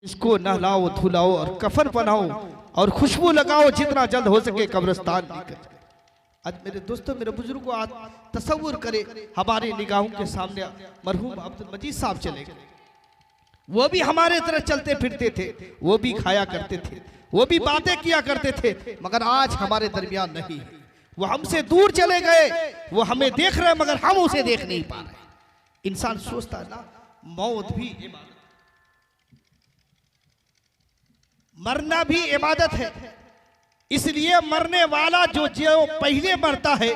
इसको नहलाओ धुलाओ और कफन बनाओ और खुशबू लगाओ जितना जल्द हो सके कब्रिस्तान लेकर। आज मेरे दोस्तों मेरे बुजुर्गों आज तसव्वुर करे हमारी निगाहों के सामने मरहूम अब्दुल मजीद साहब चले गए। वो भी हमारे तरह चलते फिरते थे, वो भी खाया करते थे, वो भी बातें किया करते थे, मगर आज हमारे दरमियान नहीं है। वो हमसे दूर चले गए, वो हमें देख रहे मगर हम उसे देख नहीं पा रहे। इंसान सोचता है ना मौत भी इबादत, मरना भी इबादत है। इसलिए मरने वाला जो पहले मरता है,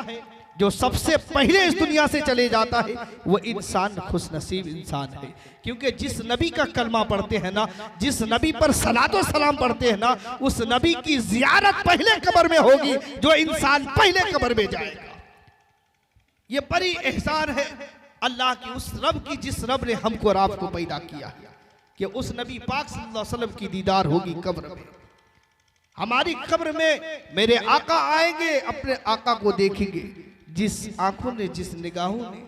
जो सबसे पहले इस दुनिया से चले जाता है, वो इंसान खुशनसीब इंसान है। क्योंकि जिस नबी का कलमा पढ़ते हैं ना, जिस नबी पर सलातो सलाम पढ़ते हैं ना, उस नबी की जियारत पहले कब्र में होगी जो इंसान पहले कब्र में जाएगा। ये बड़ी एहसान है अल्लाह की, उस रब की जिस रब ने हमको और आपको पैदा किया कि उस नबी पाक सल्लल्लाहु अलैहि वसल्लम की दीदार होगी कब्र में। हमारी कब्र में मेरे आका आएंगे, अपने आका को देखेंगे। जिस आंखों ने, जिस निगाहों ने,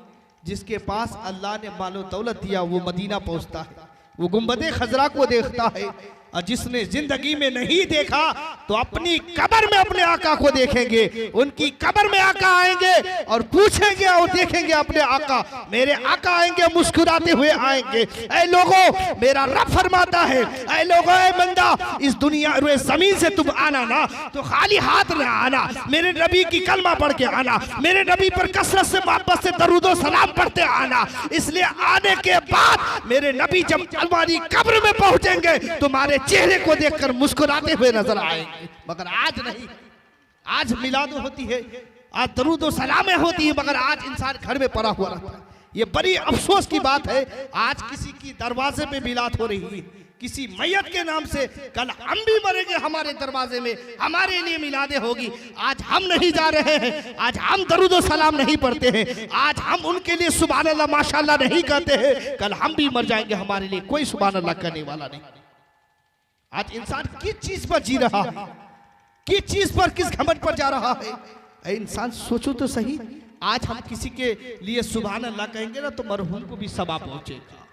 जिसके पास अल्लाह ने मालो दौलत दिया, वो मदीना पहुंचता है, वो गुंबदे खजरा को देखता है। और जिसने जिंदगी में नहीं देखा तो अपनी कब्र में अपने आका को देखेंगे। उनकी कब्र में आका आएंगे और पूछेंगे और देखेंगे अपने आका। मेरे आका आएंगे, मुस्कुराते हुए आएंगे। ऐ लोगों, मेरा रब फरमाता है, ऐ लोगों, ऐ बंदा, इस दुनिया जमीन से तुम आना ना तो खाली हाथ न आना, मेरे नबी की कलमा पढ़ के आना, मेरे नबी पर कसरत से मोहब्बत से दरूदो सलाम पढ़ते आना। इसलिए आने के बाद मेरे नबी जब हमारी कब्र में पहुंचेंगे तुम्हारे चेहरे को देखकर मुस्कुराते हुए नजर आएंगे। मगर आज नहीं, आज मिलाद होती है, आज दरूद सलामें होती है, मगर आज इंसान घर में पड़ा हुआ रहता है। ये बड़ी अफसोस की बात है। आज किसी की दरवाजे पे मिलाद हो रही है, किसी मैयत के नाम से। कल हम भी मरेंगे, हमारे दरवाजे में हमारे लिए मिलादे होगी। आज हम नहीं जा रहे हैं, आज हम दरूद सलाम नहीं पढ़ते हैं, आज हम उनके लिए सुभान अल्लाह माशाअल्लाह नहीं कहते हैं। कल हम भी मर जाएंगे, हमारे लिए कोई सुभान अल्लाह करने वाला नहीं। आज इंसान किस चीज पर जी रहा है, किस चीज पर, किस घमंड पर जा रहा है। इंसान सोचो तो सही, आज हम किसी के लिए सुभान अल्लाह कहेंगे ना तो मरहूम को भी सवाब पहुंचेगा,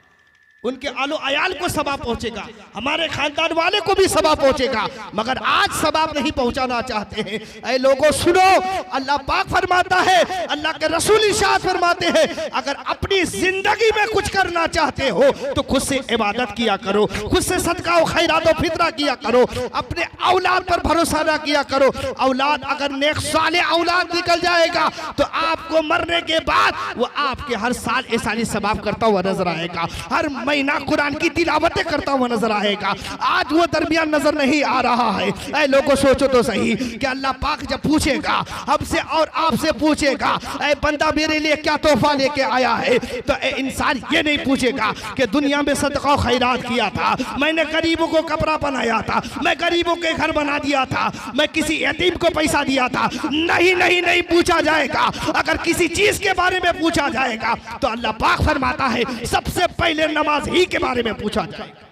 उनके आलो अयाल को सवाब पहुंचेगा, हमारे खानदान वाले को भी सवाब पहुंचेगा। मगर आज सवाब नहीं पहुंचाना चाहते हैं। ऐ लोगों सुनो, अल्लाह पाक फरमाता है, अल्लाह के रसूल इरशाद फरमाते हैं, अगर अपनी जिंदगी में कुछ करना चाहते हो तो खुद से इबादत किया करो, खुद से सदका और खैरात और फितरा किया करो, अपने औलाद पर भरोसा ना किया करो। औलाद अगर नेक साले औलाद निकल जाएगा तो आपको मरने के बाद वो आपके हर साल एहसानी सवाब करता हुआ नजर आएगा, हर महीना कुरान की तिलावतें करता हुआ नजर आएगा। आज वो दरमियान नजर नहीं आ रहा है। ऐ लोगों सोचो तो सही कि अल्लाह पाक जब पूछेगा हमसे और आपसे पूछेगा, ऐ बंदा मेरे लिए क्या तोहफा लेके आया है, तो इंसान ये नहीं पूछेगा कि दुनिया में सदका खैरात किया था, मैंने गरीबों को कपड़ा बनाया था, मैं गरीबों के घर बना दिया था, मैं किसी यतीम को पैसा दिया था। नहीं नहीं नहीं पूछा जाएगा। अगर किसी चीज के बारे में पूछा जाएगा तो अल्लाह पाक फरमाता है सबसे पहले नमाज ही के बारे में पूछा जाएगा।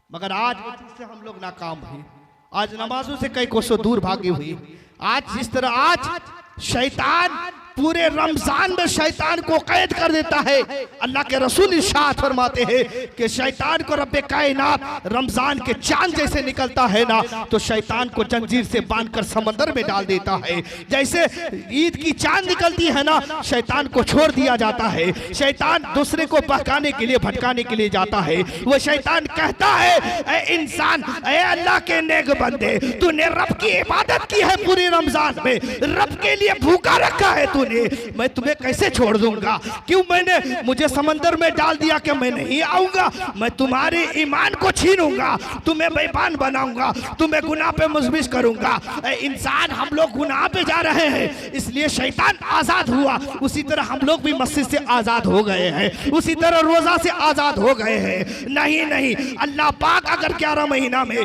मगर आज से हम लोग नाकाम हैं, आज नमाजों से कई कोसों दूर भागे हुए। आज जिस तरह आज शैतान पूरे रमजान में शैतान को कैद कर देता है, अल्लाह के रसूल इरशाद फरमाते हैं कि शैतान को रब्बे कायनात रमजान के चांद जैसे निकलता है ना तो शैतान को जंजीर से बांधकर समंदर में डाल देता है। जैसे ईद की चांद निकलती है ना, शैतान को छोड़ दिया जाता है। शैतान दूसरे को बहकाने के लिए, भटकाने के लिए जाता है। वो शैतान कहता है, ऐ इंसान, ऐ अल्लाह के नेक बंदे, तूने रब की इबादत की है पूरे रमजान में, रब के लिए भूखा रखा है तूने, मैं तुम्हें कैसे छोड़ दूंगा? क्यों मैंने मुझे समंदर में डाल दिया कि मैं नहीं आऊंगा? मैं तुम्हारे ईमान को छीनूंगा, तुम्हें बेईमान बनाऊंगा, तुम्हें गुनाह पे मुजबिश करूंगा। इंसान हम लोग गुनाह पे जा रहे हैं, इसलिए शैतान आजाद हुआ। उसी तरह हम लोग भी मस्जिद से आजाद हो गए हैं, उसी तरह रोजा से आजाद हो गए हैं। नहीं नहीं, अल्लाह पाक अगर 11 महीना में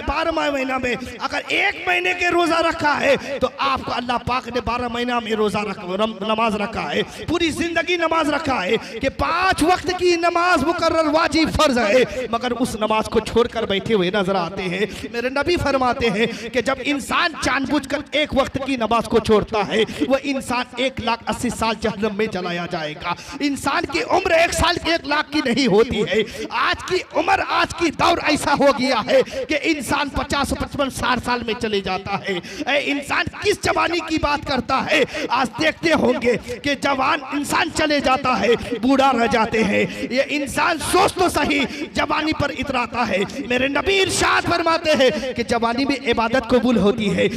12 महीना में अगर 1 महीने के रोजा रखा है तो आपको अल्लाह पाक ने 12 महीना में रोजा नमाज रखा है, पूरी जिंदगी नमाज रखा है कि 5 वक्त की नमाज मुकर्रर वाजिब फर्ज है, मगर उस नमाज को छोड़कर बैठे हुए नजर आते हैं। मेरे नबी फरमाते हैं कि जब इंसान जानबूझकर 1 वक्त की नमाज को छोड़ता है, वह इंसान 1,80,000 साल जहन्नम में जलाया जाएगा। इंसान की उम्र 1 साल 1 लाख की नहीं होती है। आज की उम्र, आज की दौर ऐसा हो गया है कि इंसान 50, 55, 60 साल में चले जाता है। इंसान किस जवानी की बात करता है? आज देखते होंगे कि जवान इंसान चले जाता है, बूढ़ा रह जाते हैं। ये इंसान सोच तो सही, जवानी पर इतराता है। मेरे नबी इरशाद फरमाते हैं कि जवानी में इबादत कबूल होती है,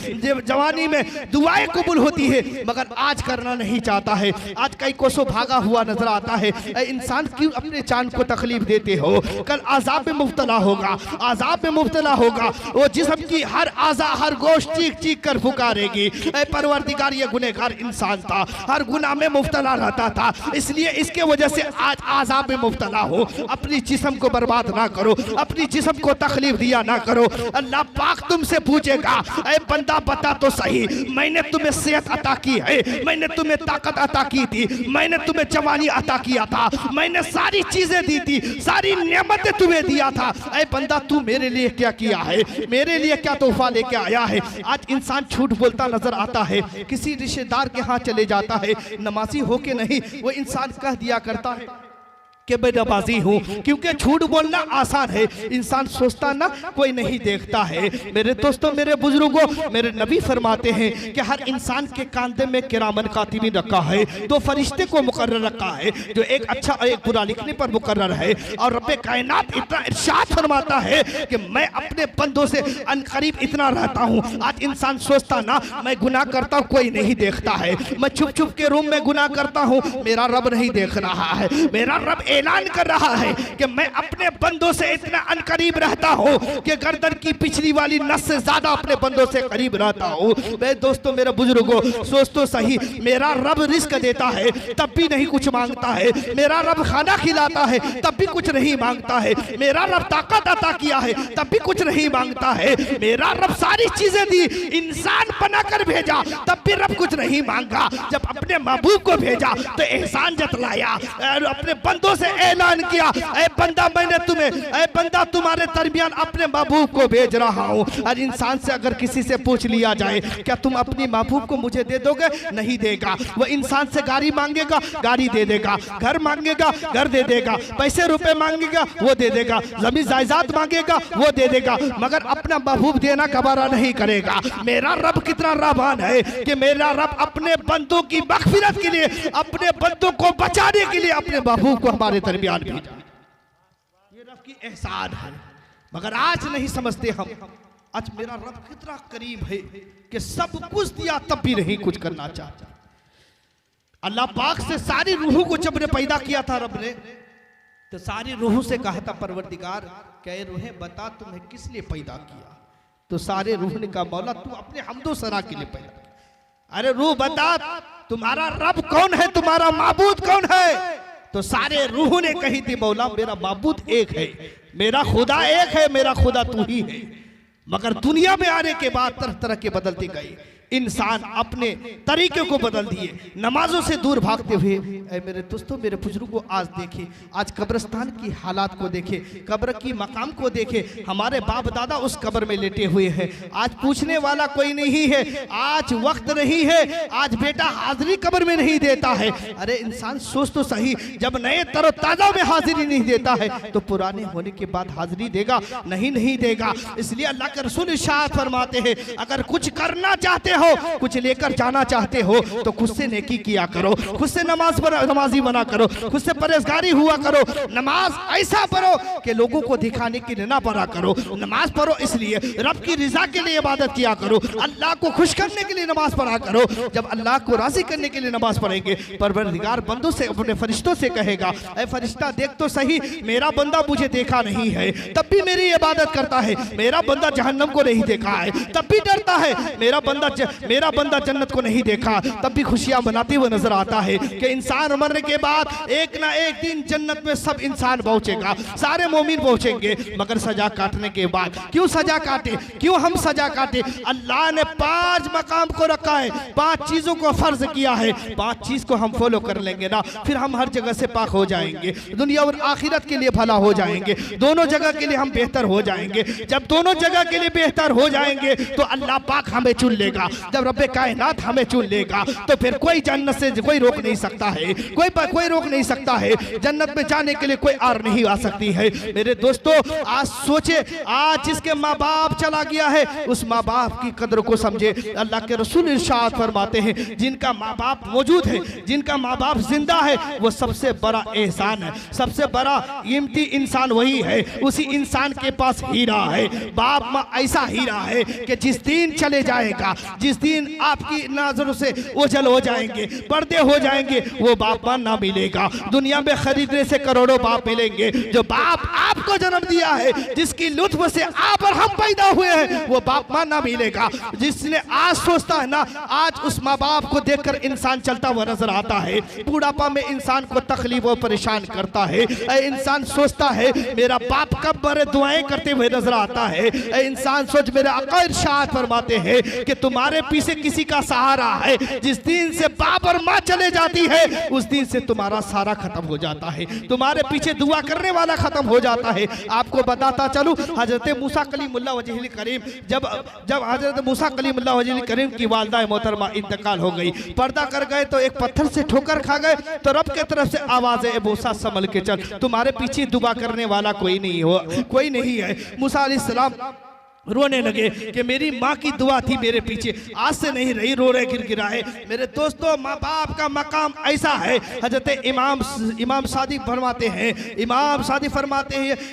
जवानी में दुआएं कबूल होती है, मगर आज करना नहीं चाहता है। आज कई कोसों भागा हुआ नजर आता है। इंसान क्यों अपने चांद को तकलीफ देते हो? कल आजाब में मुब्तला होगा, आजाब में मुब्तला होगा। वो जिस्म की हर आजा, हर गोश्त चीख चीख कर पुकारेगी, परवरदिगार ये गुनहगार इंसान था, हर गुनाह में मुब्तला रहता था, इसलिए इसके वजह से आज आजाब में मुब्तला हो। अपनी जिस्म को बर्बाद ना करो, अपनी जिस्म को तकलीफ दिया ना करो। अल्लाह पाक तुमसे पूछेगा, ऐ बंदा बता तो सही, मैंने तुम्हें सेहत अता की है, मैंने तुम्हें ताकत अता की थी, मैंने तुम्हें जवानी अता किया था, मैंने सारी चीजें दी थी, सारी नेमतें तुम्हें दिया था। ऐ बंदा तू मेरे लिए क्या किया है, मेरे लिए क्या तोहफा लेके आया है? आज इंसान झूठ बोलता नजर आता है, किसी रिश्तेदार के यहाँ चले जाता है, नमाजी हो के नहीं, वो इंसान कह दिया करता है कि मैं नमाजी हूँ, क्योंकि झूठ बोलना आसान है। इंसान सोचता ना कोई नहीं देखता है। मेरे दोस्तों, मेरे बुजुर्गों, मेरे नबी फरमाते हैं कि हर इंसान के कांधे में किरामन कातिबीन रखा है, 2 फरिश्ते को मुकर्रर रखा है, जो एक अच्छा और एक बुरा लिखने पर मुकर्रर है। और रब्बे कायनात इतना इरशाद फरमाता है कि मैं अपने बंदों से अनकरीब इतना रहता हूँ। आज इंसान सोचता ना मैं गुनाह करता हूँ, कोई नहीं देखता है, मैं छुप छुप के रूम में गुनाह करता हूँ, मेरा रब नहीं देख रहा है। मेरा रब ऐलान कर रहा है कि मैं अपने बंदों से इतना अनकरीब रहता हूं कि गर्दन की पिछली वाली नस से ज्यादा अपने बंदों से करीब रहता हूं। मेरे दोस्तों, मेरे बुजुर्गों, सोच तो सही, मेरा रब रिस्क देता है तब भी नहीं कुछ मांगता है, मेरा रब खाना खिलाता है तब भी कुछ नहीं मांगता है, मेरा रब ताकत अता किया है तब भी कुछ नहीं मांगता है, मेरा रब सारी चीजें दी, इंसान बनाकर भेजा तब भी रब कुछ नहीं मांगा। जब अपने महबूब को भेजा तो एहसान जतलाया, अपने बंदों से ऐलान किया, ऐ बंदा मैंने तुम्हें, ऐ बंदा तुम्हारे दरमियान अपने महबूब को भेज रहा हूं। और इंसान से अगर किसी से पूछ लिया जाए क्या तुम अपनी महबूब को मुझे दे दोगे, नहीं देगा। वो इंसान से गाड़ी मांगेगा, गाड़ी दे देगा, घर मांगेगा, घर दे देगा, पैसे रुपए मांगेगा, वो दे देगा, जमीन जायदाद मांगेगा, वो दे देगा, मगर अपना महबूब देना गवारा नहीं करेगा। मेरा रब कितना रहमान है कि मेरा रब अपने बंदों की मगफिरत के लिए, अपने बंदों को बचाने के लिए अपने महबूब को हमारे दरमियान भेजा। ये रब की एहसान है, मगर आज नहीं समझते हम। आज मेरा रब कितना करीब है कि सब कुछ दिया तब भी नहीं कुछ करना चाहता। अल्लाह पाक से सारी रूहों को जब ने पैदा किया था रब ने, तो सारी रूहों से कहा था परवरदिगार क्या रूहें बता तुम्हें किस लिए पैदा किया? तो सारे रूह ने कहा मौला तू अपने हम्दो सना के लिए पैदा किया। अरे रूह बता तुम्हारा रब कौन है, तुम्हारा माबूद कौन है? तो सारे रूह ने कही थी मौला मेरा माबूद एक है, मेरा खुदा एक है, मेरा खुदा तू ही है। मगर दुनिया में आने के बाद तरह तरह के बदलते गए, इंसान अपने तरीके को बदल दिए, नमाजों से दूर भागते हुए। मेरे दोस्तों, मेरे बुजुर्गों, आज देखे, आज कब्रिस्तान की हालात को देखे, कब्र की मकाम को देखे, हमारे बाप दादा उस कब्र में लेटे हुए हैं। आज पूछने वाला कोई नहीं है, आज वक्त नहीं है, आज बेटा हाजिरी कब्र में नहीं देता है। अरे इंसान सोच तो सही, जब नए तरोताजा में हाजिरी नहीं देता है तो पुराने होने के बाद हाजिरी देगा? नहीं देगा। इसलिए अल्लाह के रसूल इरशाद फरमाते हैं अगर कुछ करना चाहते हो, कुछ लेकर जाना चाहते हो तो खुद से नेकी किया करो, खुद से नमाजी बना करो, खुद से परहेजगारी हुआ करो। नमाज ऐसा पढ़ो कि लोगों को दिखाने के लिए ना पढ़ा करो, नमाज पढ़ो इसलिए रब की रिजा के लिए इबादत किया करो, अल्लाह को खुश करने के लिए नमाज पढ़ा करो। जब अल्लाह को राजी करने के लिए नमाज पढ़ेंगे, परवरदिगार बंदों से, अपने फरिश्तों से कहेगा ऐ फरिश्ता देख तो सही, मेरा बंदा मुझे देखा नहीं है तब भी मेरी इबादत करता है, मेरा बंदा जहन्नम को नहीं देखा है तब भी डरता है, मेरा बंदा मेरा बंदा जन्नत को नहीं देखा तब भी खुशियां मनाते हुए नजर आता है कि इंसान मरने के बाद एक ना एक दिन जन्नत में सब इंसान पहुंचेगा, सारे मोमिन पहुंचेंगे। मगर सजा काटने के बाद क्यों सजा काटे, क्यों हम सजा काटे? अल्लाह ने 5 मकाम को रखा है, 5 चीजों को फर्ज किया है। 5 चीज को हम फॉलो कर लेंगे ना, फिर हम हर जगह से पाक हो जाएंगे, दुनिया और आखिरत के लिए भला हो जाएंगे, दोनों जगह के लिए हम बेहतर हो जाएंगे। जब दोनों जगह के लिए बेहतर हो जाएंगे तो अल्लाह पाक हमें चुन लेगा। जब रब्बे कायनात हमें चुन लेगा तो फिर कोई जन्नत से कोई रोक नहीं सकता है, कोई रोक नहीं सकता है। जन्नत में जाने के लिए कोई आर नहीं आ सकती है। मेरे दोस्तों, आज सोचे, आज जिसके माँ बाप चला गया है उस माँ बाप की कदर को समझे। अल्लाह के रसूल इरशाद फरमाते हैं, जिनका माँ बाप मौजूद है, जिनका माँ बाप जिंदा है, वो सबसे बड़ा एहसान है, सबसे बड़ा कीमती इंसान वही है। उसी इंसान के पास हीरा है। बाप माँ ऐसा हीरा है कि जिस दिन चले जाएगा, जिस दिन आपकी नजरों से ओझल हो जाएंगे, पर्दे हो जाएंगे, वो बाप माँ ना मिलेगा। दुनिया में खरीदने से करोड़ों बाप मिलेंगे, जो बाप आपको जन्म दिया है, जिसकी लुत्फ से आप और हम पैदा हुए हैं, वो बाप माँ ना मिलेगा। जिसने आज सोचता है ना, आज उस माँ बाप को देखकर इंसान चलता हुआ नजर आता है। बुढ़ापा में इंसान को तकलीफ और परेशान करता है। इंसान सोचता है मेरा बाप कब मरे, दुआएं करते हुए नजर आता है। इंसान सोच, मेरे आका इरशाद फरमाते हैं कि तुम्हारे पीछे किसी का सहारा है। जिस दिन से बाप और माँ चले जाती है उस दिन से तुम्हारा सारा खत्म हो जाता है, तुम्हारे पीछे दुआ करने वाला खत्म हो जाता है। आपको बताता चलूं, हजरत मूसा कलीमुल्लाह वजहिल करीम, जब हजरत मूसा कलीमुल्लाह वजहिल करीम की वालिदा मोहतरमा इंतकाल हो गई, पर्दा कर गए तो एक पत्थर से ठोकर खा गए, तो रब के तरफ से आवाज है, मूसा संभल के चल, तुम्हारे पीछे दुआ करने वाला कोई नहीं है। मूसा अलैहिस्सलाम रोने लगे कि मेरी माँ की दुआ थी मेरे पीछे, आज से नहीं रही, रो रहे गिड़गिड़ाए। मेरे दोस्तों, माँ बाप का मकाम ऐसा है। हजरत इमाम सादिक फरमाते हैं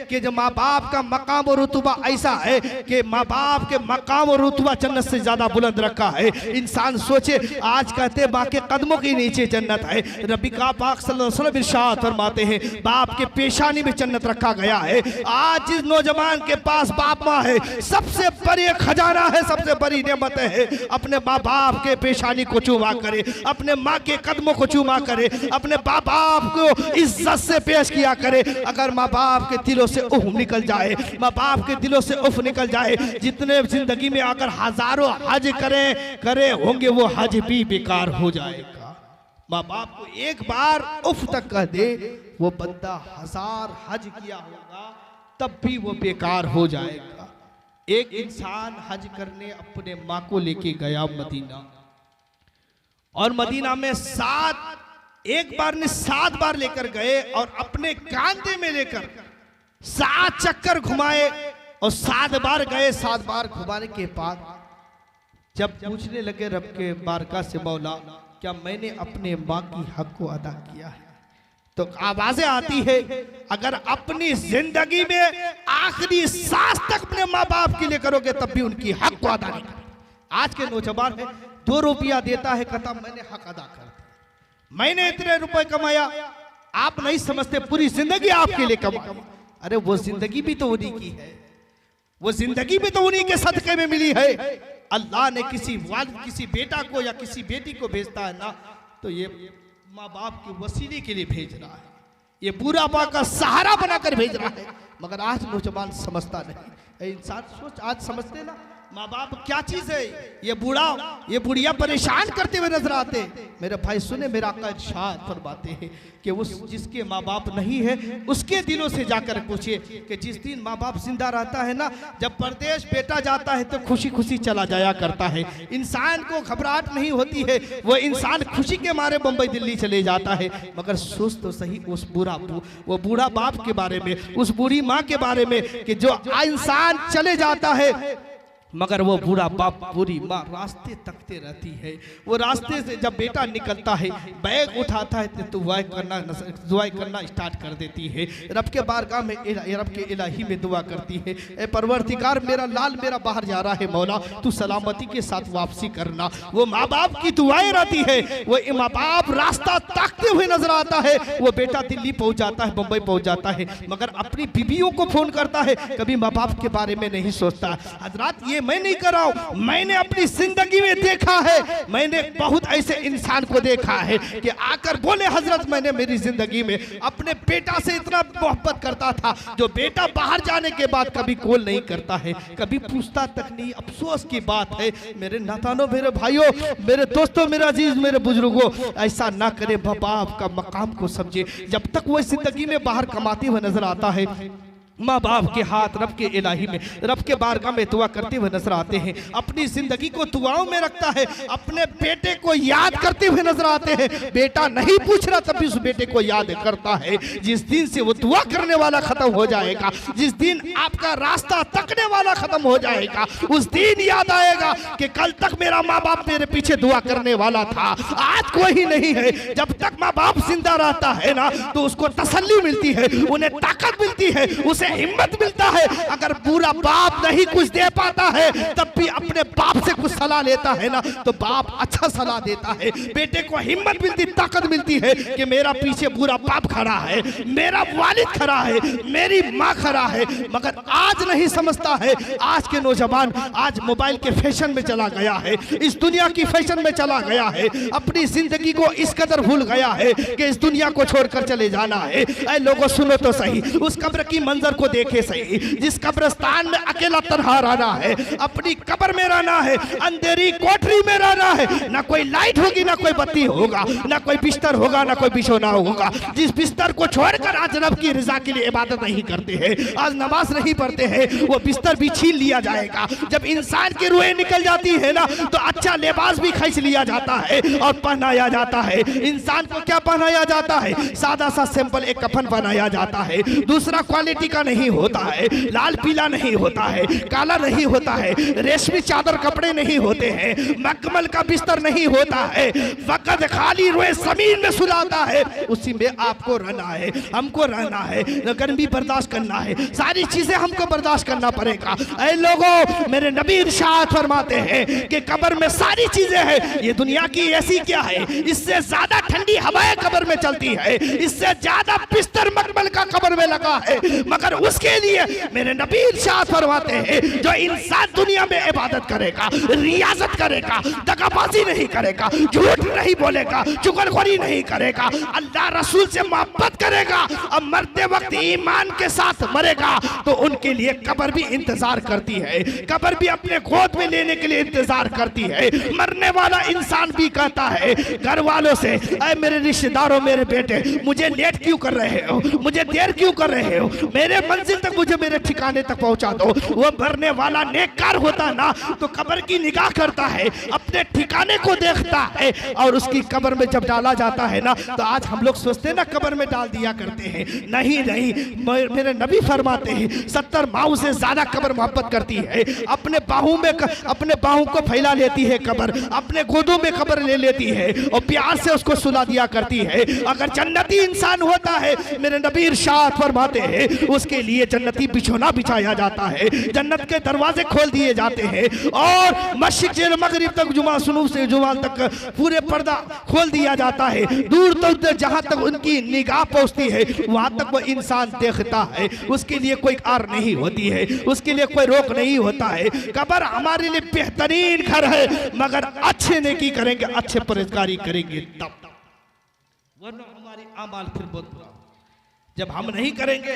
कि जो माँ बाप का मकाम और रुतबा ऐसा है कि माँ बाप के मकाम और रुतबा जन्नत से ज्यादा बुलंद रखा है। इंसान सोचे, आज कहते माँ के कदमों के नीचे जन्नत है। नबी का पाक सल्लल्लाहु अलैहि वसल्लम इरशाद फरमाते हैं, बाप के पेशानी में जन्नत रखा गया है। आज जिस नौजवान के पास बाप माँ है, सबसे बड़ी खजाना है, सबसे बड़ी नेमत है। अपने माँ बाप के पेशानी को चूमा करे, अपने माँ के कदमों को चूमा करे, अपने माँ बाप को इज्जत से पेश किया करे। अगर माँ बाप के दिलों से उफ निकल जाए, माँ बाप के दिलों से उफ निकल जाए, जितने जिंदगी में अगर हजारों हज करे होंगे, वो हज भी बेकार हो जाएगा। माँ बाप को एक बार उफ तक कह दे, वो बंदा 1000 हज किया होगा तब भी वो बेकार हो जाएगा। एक इंसान हज करने अपने माँ को लेके गया मदीना, और मदीना में एक बार ने 7 बार लेकर गए, और अपने कांधे में लेकर 7 चक्कर घुमाए, और 7 बार गए। 7 बार घुमाने के बाद जब पूछने लगे रब के बारगाह से, मौला क्या मैंने अपने माँ की हक को अदा किया है? तो आवाजें आती है, अगर अपनी जिंदगी में आखिरी सांस तक अपने माँ बाप के लिए करोगे तब भी उनकी हक को अदा नहीं करोगे। आज के नौजवान है, 2 रुपया देता है, कहता मैंने हक अदा कर दिया, मैंने इतने रुपए कमाया। आप नहीं समझते पूरी जिंदगी आपके लिए कमाया। अरे वो जिंदगी भी तो उन्हीं की है, वो जिंदगी भी तो उन्हीं के सदके में मिली है। अल्लाह ने किसी बेटा को या किसी बेटी को भेजता है ना, तो ये माँ बाप के वसीले के लिए भेज रहा है, ये पूरा बाप का सहारा बनाकर भेज रहा है। मगर आज नौजवान समझता नहीं। इंसान सोच, आज समझते ना माँ बाप क्या चीज है। ये बुढ़िया परेशान करते हुए नजर आते। मेरे भाई सुने, मेरा आका इरशाद फरमाते हैं कि उस जिसके माँ बाप नहीं है उसके दिलों से जाकर पूछिए कि जिस दिन माँ बाप जिंदा रहता है ना, जब परदेश बेटा जाता है तो खुशी खुशी चला जाया करता है, इंसान को घबराहट नहीं होती है, वो इंसान खुशी के मारे मुंबई दिल्ली चले जाता है। मगर सोच तो सही उस वो बूढ़ा बाप के बारे में, उस बूढ़ी माँ के बारे में कि जो इंसान चले जाता है, मगर वो बूढ़ा बाप बूढ़ी माँ रास्ते तकते रहती है। वो रास्ते से जब बेटा निकलता है, बैग उठाता है तो दुआ करना स्टार्ट कर देती है। रब के बारगाह में, रब के इलाही में दुआ करती है, ए परवरदिगार मेरा लाल मेरा बाहर जा रहा है, मौला तू सलामती के साथ वापसी करना। वो माँ बाप की दुआएं रहती है। वो माँ बाप रास्ता ताकते हुए नजर आता है। वो बेटा दिल्ली पहुंच जाता है, मुंबई पहुंच जाता है, मगर अपनी बीवियों को फोन करता है, कभी माँ बाप के बारे में नहीं सोचता। हजरात, ये मैं नहीं कर रहा हूं, मैंने अपनी जिंदगी में देखा है, मैंने बहुत ऐसे इंसान को देखा है कि आकर बोले हजरत मैंने मेरी जिंदगी में अपने बेटा से इतना मोहब्बत करता था, जो बेटा बाहर जाने के बाद कभी कॉल नहीं करता है, कभी पूछता तक नहीं। अफसोस की बात है मेरे नातानों, मेरे भाइयों, मेरे दोस्तों, मेरे अजीज, मेरे बुजुर्गों, ऐसा ना करे। बाप का मकाम को समझे। जब तक वो जिंदगी में बाहर कमाते हुए नजर आता है, माँ बाप के हाथ रब के इलाही में, रब के बारगाह में दुआ करते हुए नजर आते हैं, अपनी जिंदगी को दुआओं में रखता है, अपने बेटे को याद करते हुए नजर आते हैं। बेटा नहीं पूछ रहा तब भी उस बेटे को याद करता है। जिस दिन से वो दुआ करने वाला खत्म हो जाएगा, जिस दिन आपका रास्ता तकने वाला खत्म हो जाएगा, उस दिन याद आएगा कि कल तक मेरा माँ बाप मेरे पीछे दुआ करने वाला था, आज कोई नहीं है। जब तक माँ बाप जिंदा रहता है ना, तो उसको तसल्ली मिलती है, उन्हें ताकत मिलती है, उसे हिम्मत मिलता है। अगर पूरा बाप नहीं कुछ दे पाता है तब भी अपने बाप से कुछ सलाह लेता है ना, तो बाप अच्छा सलाह देता है। बेटे को हिम्मत मिलती, ताकत मिलती है कि मेरा पीछे पूरा बाप खड़ा है, मेरा वालिद खड़ा है, मेरी माँ खड़ा है। मगर आज नहीं समझता है। आज के नौजवान आज मोबाइल के फैशन में चला गया है, इस दुनिया की फैशन में चला गया है, अपनी जिंदगी को इस कदर भूल गया है कि इस दुनिया को छोड़कर चले जाना है। ऐ लोगों सुनो तो सही, उस कब्र की मंजर को देखे सही, जिस कब्रिस्तान में अकेला तन्हा रहना है, अपनी कब्र में रहना है, अंधेरी कोठरी में रहना है, ना कोई लाइट होगी, ना कोई बत्ती होगा, ना कोई बिस्तर होगा, ना कोई बिछोना होगा। जिस बिस्तर को छोड़कर आज रब की रजा के लिए इबादत नहीं करते हैं, आज नमाज नहीं पढ़ते हैं, वो बिस्तर भी छीन लिया जाएगा। जब इंसान की रूहें निकल जाती है ना, तो अच्छा लिबास भी खींच लिया जाता है और पहनाया जाता है। इंसान को क्या पहनाया जाता है? सादा सा सिंपल एक कफन बनाया जाता है, दूसरा क्वालिटी का नहीं होता है, लाल पीला नहीं होता है, काला नहीं होता है, रेशमी चादर कपड़े नहीं होते हैं, मखमल का बिस्तर नहीं होता है, वक़्त खाली रोए जमीन में सुलाता है। उसी में आपको रहना है, हमको रहना है, गर्मी बर्दाश्त करना है, सारी चीजें हमको बर्दाश्त करना पड़ेगा। ऐ लोगों, मेरे नबी इरशाद फरमाते हैं कि कब्र में सारी चीजें हैं। ये दुनिया की ऐसी क्या है, इससे ज्यादा ठंडी हवाएं कब्र में चलती है, इससे ज्यादा बिस्तर मखमल का कब्र में लगा है। मगर उसके लिए मेरे नबी इरशाद फरमाते हैं, जो इंसान दुनिया में इबादत करेगा, रियाजत करेगा, दगाबाजी नहीं करेगा, झूठ नहीं बोलेगा, चुगलखोरी नहीं करेगा, अल्लाह रसूल से मोहब्बत करेगा, अब मरते वक्त ईमान के साथ मरेगा, तो उनके लिए कब्र भी इंतजार करती है, कब्र भी अपने गोद में लेने के लिए इंतजार करती है। मरने वाला इंसान भी कहता है घर वालों से, ऐ मेरे रिश्तेदारों, मेरे बेटे, मुझे लेट क्यों कर रहे हो, मुझे देर क्यों कर रहे हो, मेरे मंजिल तक, मुझे मेरे ठिकाने तक पहुंचा दो। वो मरने वाला नेककार होता ना, तो कब्र की निगाह करता है, अपने ठिकाने को देखता है, और उसकी कब्र में जब डाला जाता है ना, तो आज हम लोग सोचते हैं ना कब्र में डाल दिया करते हैं। नहीं नहीं, मेरे नबी फरमाते हैं 70 माओ से ज्यादा कब्र मोहब्बत करती है। अपने बाहों को फैला लेती है कब्र, अपने गोदों में कब्र ले लेती है और प्यार से उसको सुला दिया करती है। अगर जन्नती इंसान होता है, मेरे नबी इरशाद फरमाते हैं, उसके लिए जन्नती बिछोना बिछाया जाता है, जन्नत के दरवाजे खोल दिए जाते हैं, और मशरिक से मगरिब तक, जुमा सुनूब से जुमा तक पूरे पर्दा खोल दिया जाता है। दूर तक जहां तक उनकी निगाह पहुंचती है, वहां तक वो इंसान देखता है। उसके लिए कोई आर नहीं होती है, उसके लिए कोई रोक नहीं होता है। कब्र हमारे लिए बेहतरीन घर है, मगर अच्छे नेकी करेंगे, अच्छे परहेजगारी करेंगे तब, वरना हमारी आमाल फिर बहुत बुरा। जब हम नहीं करेंगे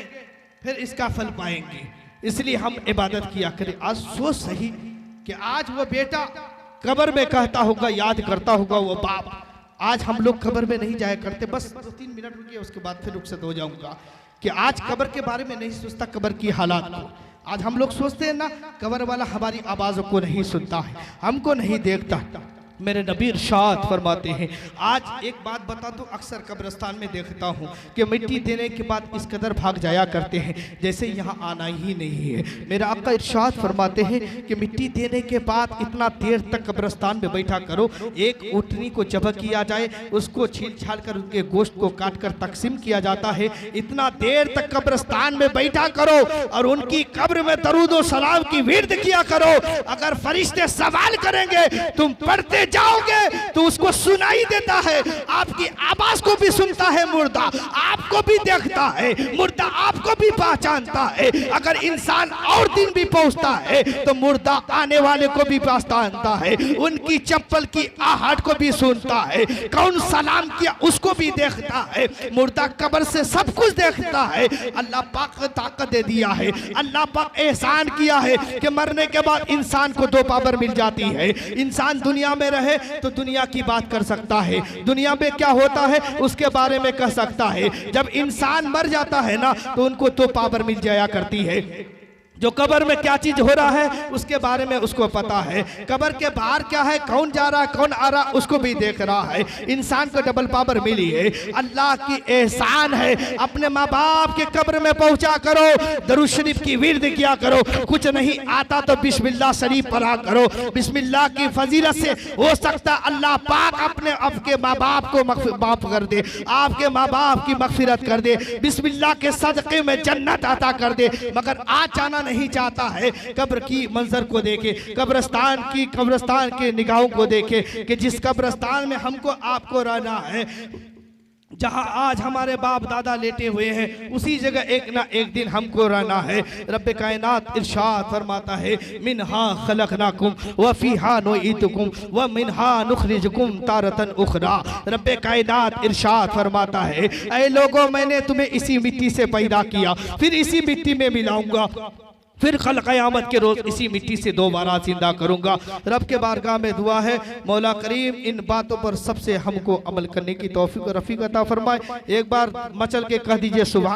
फिर इसका फल पाएंगे। इसलिए हम इबादत किया करें। आज सोच सही कि आज वो बेटा कब्र में कहता होगा, याद करता होगा वो बाप। आज हम लोग कब्र में नहीं जाया करते। बस 2-3 मिनट रुकिए, उसके बाद फिर रुखसत हो जाऊंगा। कि आज कब्र के बारे में नहीं सोचता, कब्र की हालात को। आज हम लोग सोचते हैं ना, कब्र वाला हमारी आवाज़ों को नहीं सुनता है, हमको नहीं देखता। मेरे नबी इरशाद फरमाते हैं, आज एक बात बता दूं, अक्सर कब्रिस्तान में देखता हूं कि मिट्टी देने के बाद इस कदर भाग जाया करते हैं जैसे यहाँ आना ही नहीं है। मेरा आका इरशाद फरमाते हैं कि मिट्टी देने के बाद इतना देर तक कब्रिस्तान में बैठा करो, एक ऊँटनी को जबह किया जाए, उसको छील छाल कर उनके गोश्त को काट कर तकसीम किया जाता है। इतना देर तक कब्रिस्तान में बैठा करो और उनकी कब्र में दरूद व सलाम की विर्द किया करो। अगर फरिश्ते सवाल करेंगे, तुम पढ़ते जाओगे तो उसको सुनाई देता है, आपकी आवाज को भी सुनता है मुर्दा, आपको भी देखता है मुर्दा, आपको भी पहचानता है। अगर इंसान और दिन भी पहुंचता है तो मुर्दा आने वाले को भी पहचानता है, उनकी चप्पल की आहट को भी सुनता है, कौन सलाम किया उसको भी देखता है। मुर्दा कब्र से सब कुछ देखता है। अल्लाह पाक ने ताकत दे दिया है, अल्लाह पाक एहसान किया है कि मरने के बाद इंसान को 2 पावर मिल जाती है। इंसान दुनिया में रहे तो दुनिया की बात कर सकता है, दुनिया में क्या होता है उसके बारे में कह सकता है। जब इंसान मर जाता है ना तो उनको 2 पावर मिल जाया करती है। जो कब्र में क्या चीज हो रहा है उसके बारे में उसको पता है, कब्र के बाहर क्या है, कौन जा रहा है कौन आ रहा उसको भी देख रहा है। इंसान को डबल पावर मिली है, अल्लाह की एहसान है। अपने माँ बाप के कब्र में पहुंचा करो, दरूद शरीफ की विर्द किया करो, कुछ नहीं आता तो बिस्मिल्लाह शरीफ पढ़ा करो। बिस्मिल्लाह की फजीलत से हो सकता अल्लाह पाक अपने आपके माँ बाप को माफ कर दे, आपके माँ बाप की मगफिरत कर दे, बिस्मिल्लाह के सदक़े में जन्नत अता कर दे। मगर आज जाना नहीं चाहता है, कब्र की मंजर को देखे, कब्रस्तान के निगाहों को देखे कि जिस कब्रस्तान में हमको आपको रहना है, जहां आज हमारे बाप दादा लेटे हुए हैं, उसी जगह एक ना एक दिन हमको रहना है। रब्बे कायनात इरशाद फरमाता है, मिनहा खलकनाकुम व फीहा नुईदुकुम व मिनहा नुखरिजुकुम तारतन उखरा। रब्बे कायनात इरशाद फरमाता है, ऐ लोगों मैंने तुम्हें इसी मिट्टी से पैदा किया, फिर इसी मिट्टी में मिलाऊंगा, फिर कल क़यामत के रोज इसी मिट्टी से दोबारा जिंदा करूंगा। रब के बारगाह में दुआ है, मौला करीम इन बातों पर सबसे हमको अमल करने की तौफीक और रफ़ीक अता फरमाए। एक बार मचल के कह दीजिए सुभान।